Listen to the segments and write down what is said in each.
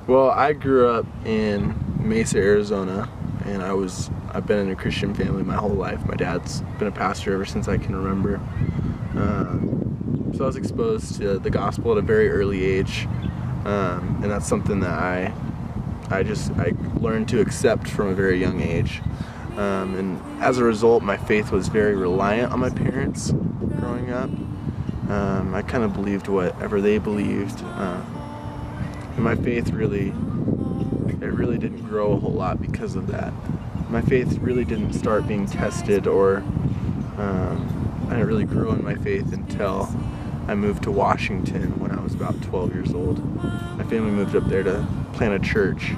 Well, I grew up in Mesa, Arizona, and I've been in a Christian family my whole life. My dad's been a pastor ever since I can remember. So I was exposed to the gospel at a very early age, and that's something that I learned to accept from a very young age. And as a result, my faith was very reliant on my parents growing up. I kind of believed whatever they believed. And my faith really didn't grow a whole lot because of that. My faith really didn't start being tested, or I didn't really grow in my faith until I moved to Washington when I was about 12 years old. My family moved up there to plant a church,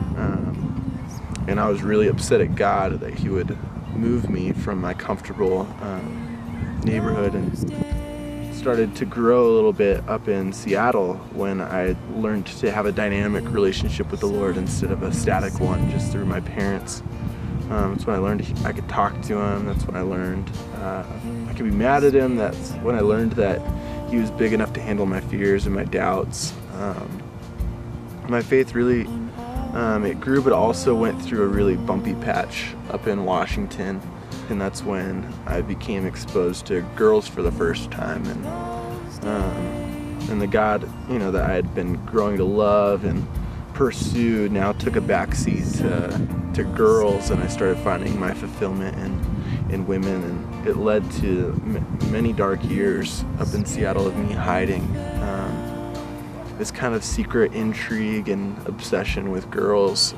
and I was really upset at God that He would move me from my comfortable neighborhood, and started to grow a little bit up in Seattle when I learned to have a dynamic relationship with the Lord instead of a static one just through my parents. That's when I learned I could talk to Him. That's when I learned I could be mad at Him. That's when I learned that He was big enough to handle my fears and my doubts. My faith really, it grew, but also went through a really bumpy patch up in Washington. And that's when I became exposed to girls for the first time, and the God, that I had been growing to love and pursue now took a backseat to girls, and I started finding my fulfillment in women, and it led to many dark years up in Seattle of me hiding this kind of secret intrigue and obsession with girls.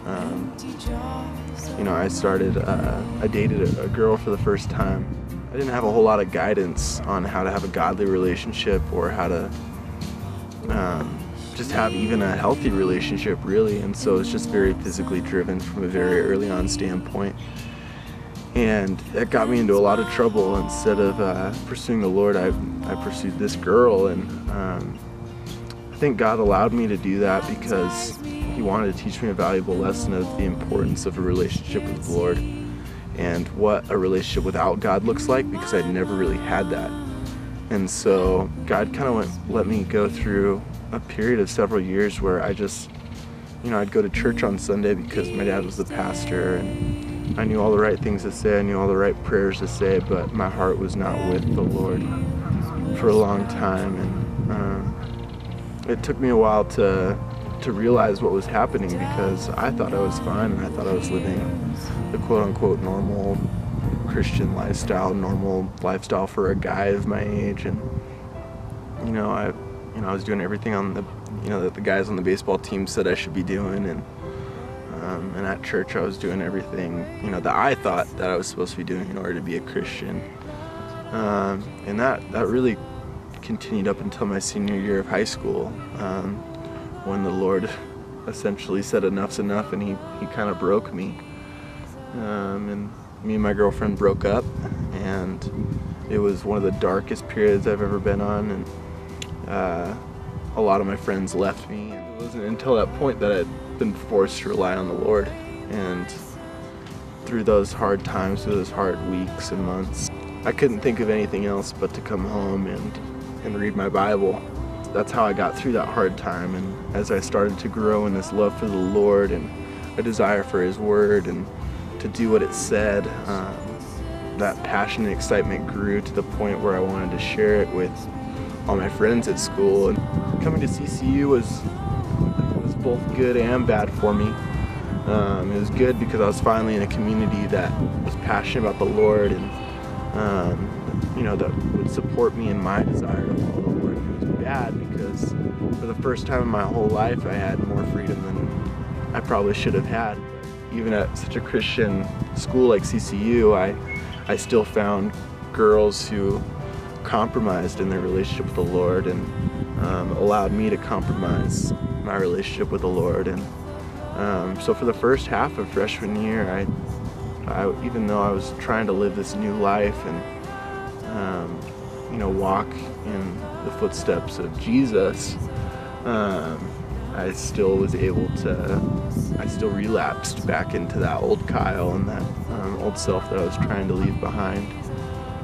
I dated a girl for the first time. I didn't have a whole lot of guidance on how to have a godly relationship, or how to just have even a healthy relationship, really. And so it's just very physically driven from a very early on standpoint. And that got me into a lot of trouble. Instead of pursuing the Lord, I pursued this girl, and I think God allowed me to do that because He wanted to teach me a valuable lesson of the importance of a relationship with the Lord and what a relationship without God looks like, because I'd never really had that. And so God kind of let me go through a period of several years where I just, I'd go to church on Sunday because my dad was the pastor, and I knew all the right things to say, I knew all the right prayers to say, but my heart was not with the Lord for a long time. And it took me a while to realize what was happening, because I thought I was fine, and I thought I was living the quote-unquote normal Christian lifestyle, normal lifestyle for a guy of my age. And I was doing everything on that the guys on the baseball team said I should be doing, and at church I was doing everything that I thought that I was supposed to be doing in order to be a Christian. And that really continued up until my senior year of high school, when the Lord essentially said enough's enough, and he kind of broke me. And me and my girlfriend broke up, and it was one of the darkest periods I've ever been on, and a lot of my friends left me. And it wasn't until that point that I'd been forced to rely on the Lord. And through those hard times, through those hard weeks and months, I couldn't think of anything else but to come home and read my Bible. That's how I got through that hard time. And as I started to grow in this love for the Lord and a desire for His Word and to do what it said, that passion and excitement grew to the point where I wanted to share it with all my friends at school. And coming to CCU was both good and bad for me. It was good because I was finally in a community that was passionate about the Lord, and that would support me in my desire to follow the Lord. It was bad because for the first time in my whole life I had more freedom than I probably should have had. Even at such a Christian school like CCU, I still found girls who compromised in their relationship with the Lord, and allowed me to compromise my relationship with the Lord. And so for the first half of freshman year, I even though I was trying to live this new life and walk in the footsteps of Jesus, I still relapsed back into that old Kyle and that old self that I was trying to leave behind.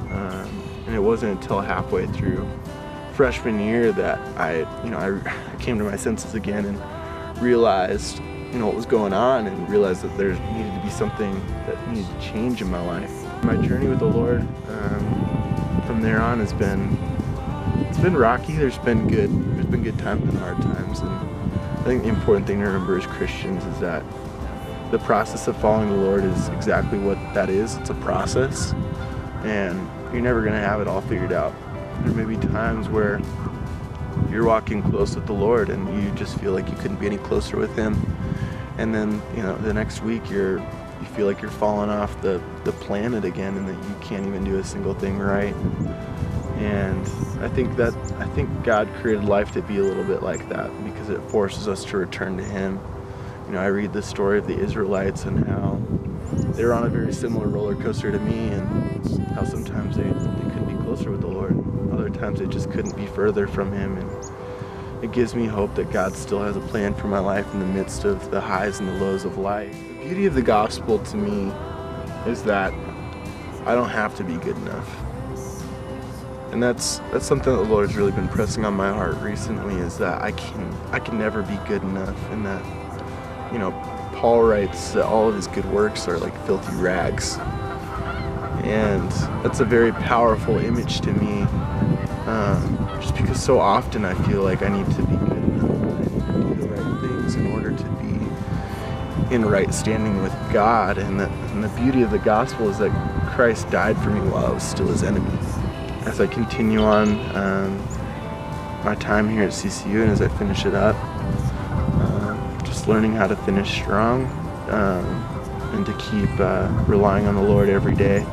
And it wasn't until halfway through freshman year that I came to my senses again and realized what was going on, and realized that there needed to be something that needed to change in my life. My journey with the Lord from there on has been rocky. There's been good times and hard times, and I think the important thing to remember as Christians is that the process of following the Lord is exactly what that is. It's a process, and you're never going to have it all figured out. There may be times where you're walking close with the Lord and you just feel like you couldn't be any closer with Him, and then the next week you feel like you're falling off the planet again, and that you can't even do a single thing right. And I think God created life to be a little bit like that, because it forces us to return to Him. I read the story of the Israelites and how they were on a very similar roller coaster to me, and how sometimes they couldn't be closer with the Lord. Other times they just couldn't be further from Him. And it gives me hope that God still has a plan for my life in the midst of the highs and the lows of life. The beauty of the gospel to me is that I don't have to be good enough. And that's something that the Lord's really been pressing on my heart recently, is that I can never be good enough, and that Paul writes that all of his good works are like filthy rags. And that's a very powerful image to me, just because so often I feel like I need to be good enough, I need to do the right things in order to be in right standing with God. And the beauty of the gospel is that Christ died for me while I was still His enemy. As I continue on my time here at CCU, and as I finish it up, just learning how to finish strong, and to keep relying on the Lord every day.